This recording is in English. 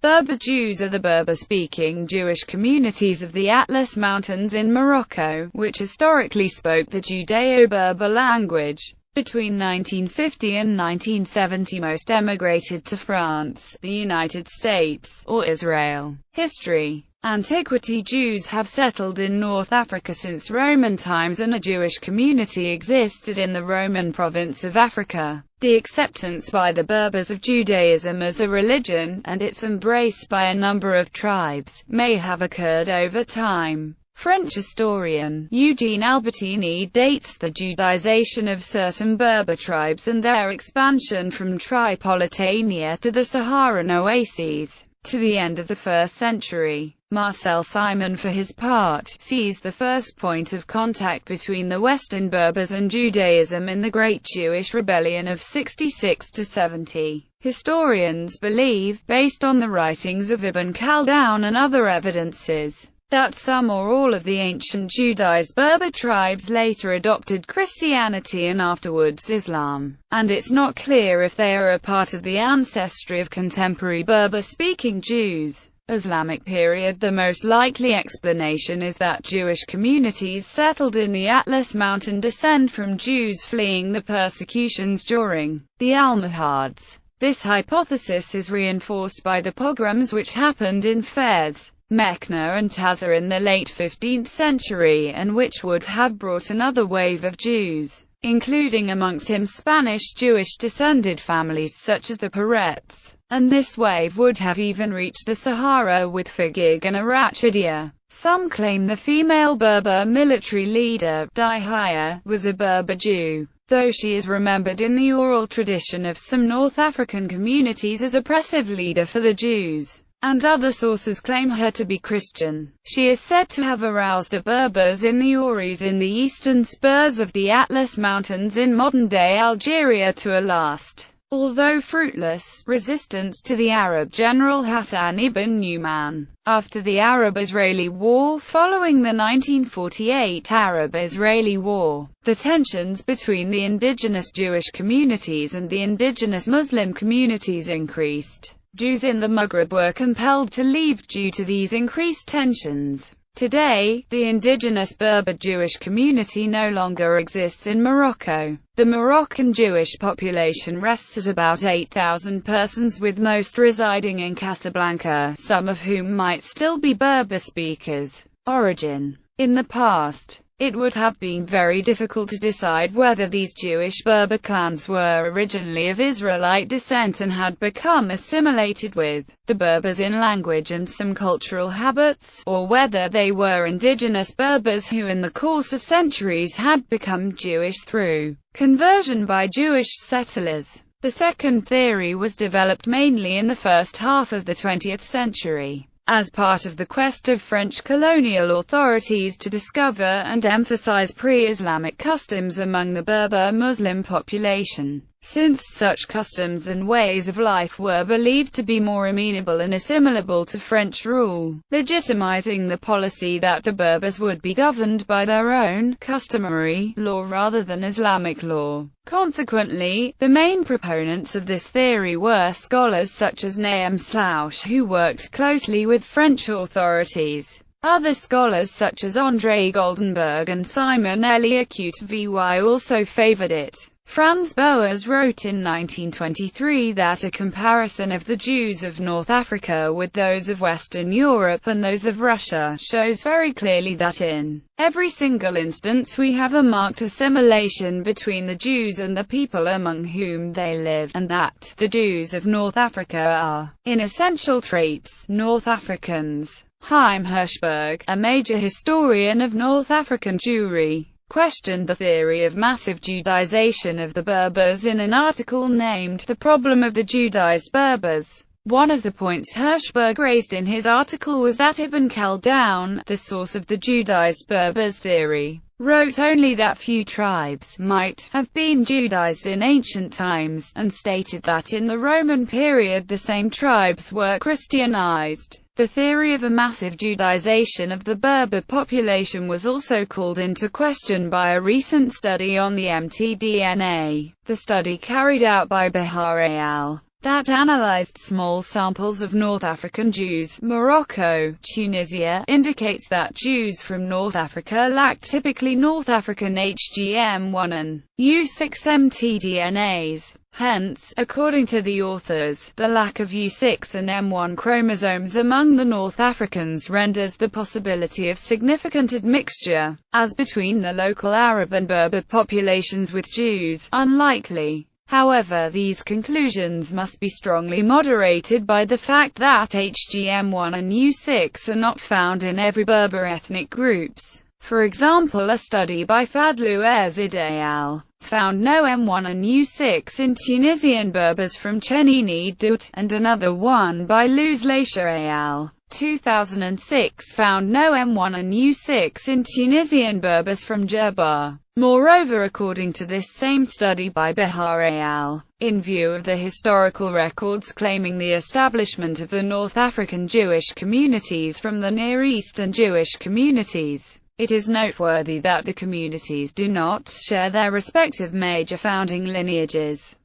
Berber Jews are the Berber-speaking Jewish communities of the Atlas Mountains in Morocco, which historically spoke the Judeo-Berber language. Between 1950 and 1970 most emigrated to France, the United States, or Israel. History. Antiquity. Jews have settled in North Africa since Roman times, and a Jewish community existed in the Roman province of Africa. The acceptance by the Berbers of Judaism as a religion, and its embrace by a number of tribes, may have occurred over time. French historian Eugene Albertini dates the Judaization of certain Berber tribes and their expansion from Tripolitania to the Saharan oases to the end of the 1st century. Marcel Simon, for his part, sees the first point of contact between the Western Berbers and Judaism in the Great Jewish Rebellion of 66 to 70. Historians believe, based on the writings of Ibn Khaldun and other evidences, that some or all of the ancient Judaized Berber tribes later adopted Christianity and afterwards Islam, and it's not clear if they are a part of the ancestry of contemporary Berber-speaking Jews. Islamic period. The most likely explanation is that Jewish communities settled in the Atlas Mountain descend from Jews fleeing the persecutions during the Almohads. This hypothesis is reinforced by the pogroms which happened in Fez, Meknes and Taza in the late 15th century, and which would have brought another wave of Jews, including amongst them Spanish Jewish-descended families such as the Perettes, and this wave would have even reached the Sahara with Fagig and Arachidia. Some claim the female Berber military leader, Dihaya, was a Berber Jew, though she is remembered in the oral tradition of some North African communities as oppressive leader for the Jews, and other sources claim her to be Christian. She is said to have aroused the Berbers in the Ouris in the eastern spurs of the Atlas Mountains in modern-day Algeria to a last, although fruitless, resistance to the Arab general Hassan ibn Numan. After the Arab-Israeli War. Following the 1948 Arab-Israeli War, the tensions between the indigenous Jewish communities and the indigenous Muslim communities increased. Jews in the Maghreb were compelled to leave due to these increased tensions. Today, the indigenous Berber Jewish community no longer exists in Morocco. The Moroccan Jewish population rests at about 8,000 persons, with most residing in Casablanca, some of whom might still be Berber speakers. Origin. In the past, it would have been very difficult to decide whether these Jewish Berber clans were originally of Israelite descent and had become assimilated with the Berbers in language and some cultural habits, or whether they were indigenous Berbers who in the course of centuries had become Jewish through conversion by Jewish settlers. The second theory was developed mainly in the first half of the 20th century. As part of the quest of French colonial authorities to discover and emphasize pre-Islamic customs among the Berber Muslim population, since such customs and ways of life were believed to be more amenable and assimilable to French rule, legitimizing the policy that the Berbers would be governed by their own customary law rather than Islamic law. Consequently, the main proponents of this theory were scholars such as Naim Slouch, who worked closely with French authorities. Other scholars such as André Goldenberg and Simon Eliacute Vy also favored it. Franz Boas wrote in 1923 that a comparison of the Jews of North Africa with those of Western Europe and those of Russia shows very clearly that in every single instance we have a marked assimilation between the Jews and the people among whom they live, and that the Jews of North Africa are, in essential traits, North Africans. Chaim Hirschberg, a major historian of North African Jewry, questioned the theory of massive Judaization of the Berbers in an article named "The Problem of the Judaized Berbers." One of the points Hirschberg raised in his article was that Ibn Khaldun, the source of the Judaized Berbers theory, wrote only that few tribes might have been Judaized in ancient times, and stated that in the Roman period the same tribes were Christianized. The theory of a massive Judaization of the Berber population was also called into question by a recent study on the mtDNA. The study carried out by Bahar et al. that analyzed small samples of North African Jews, Morocco, Tunisia, indicates that Jews from North Africa lack typically North African HGM1 and U6 mtDNAs. Hence, according to the authors, the lack of U6 and M1 chromosomes among the North Africans renders the possibility of significant admixture, as between the local Arab and Berber populations with Jews, unlikely. However, these conclusions must be strongly moderated by the fact that HGM1 and U6 are not found in every Berber ethnic groups. For example, a study by Fadlou Ezzid al. found no M1 and U6 in Tunisian Berbers from Chenini Dout, and another one by Louzlacher al. 2006 found no M1 and U6 in Tunisian Berbers from Djerba. Moreover, according to this same study by Behar al., in view of the historical records claiming the establishment of the North African Jewish communities from the Near Eastern Jewish communities, it is noteworthy that the communities do not share their respective major founding lineages.